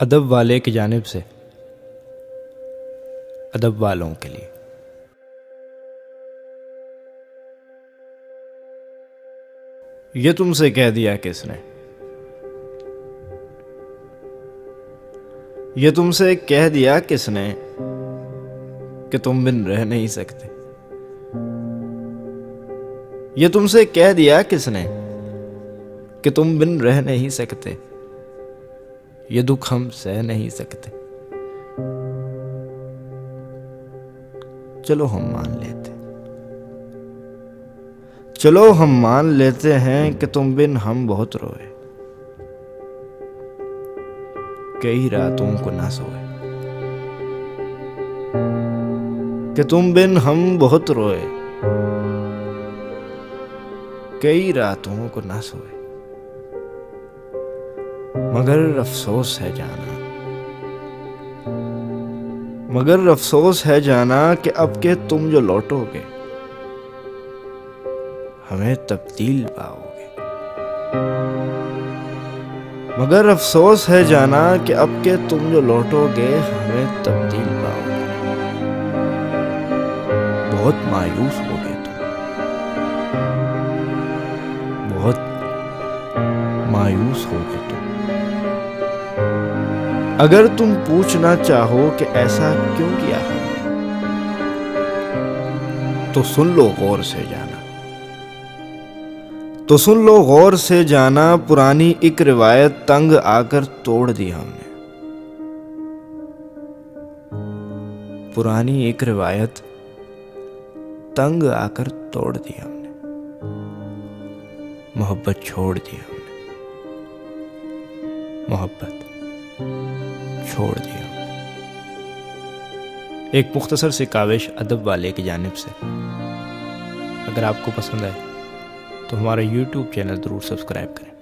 अदब वाले की जानिब से अदब वालों के लिए। ये तुमसे कह दिया किसने, ये तुमसे कह दिया किसने कि तुम बिन रह नहीं सकते। ये तुमसे कह दिया किसने कि तुम बिन रह नहीं सकते। ये दुख हम सह नहीं सकते। चलो हम मान लेते, चलो हम मान लेते हैं कि तुम बिन हम बहुत रोए, कई रातों को ना सोए। कि तुम बिन हम बहुत रोए, कई रातों को ना सोए। मगर अफसोस है जाना, मगर अफसोस है जाना कि अब के तुम जो लौटोगे हमें तब्दील पाओगे। मगर अफसोस है जाना कि अब के तुम जो लौटोगे हमें तब्दील पाओगे। बहुत मायूस होगे तुम, बहुत मायूस होगे तुम। अगर तुम पूछना चाहो कि ऐसा क्यों किया है, तो सुन लो गौर से जाना, तो सुन लो गौर से जाना। पुरानी एक रिवायत तंग आकर तोड़ दी हमने, पुरानी एक रिवायत तंग आकर तोड़ दी हमने। मोहब्बत छोड़ दी हमने, मोहब्बत छोड़ दिया। एक मुख्तसर सी काविश अदब वाले की जानिब से। अगर आपको पसंद आए तो हमारा YouTube चैनल ज़रूर सब्सक्राइब करें।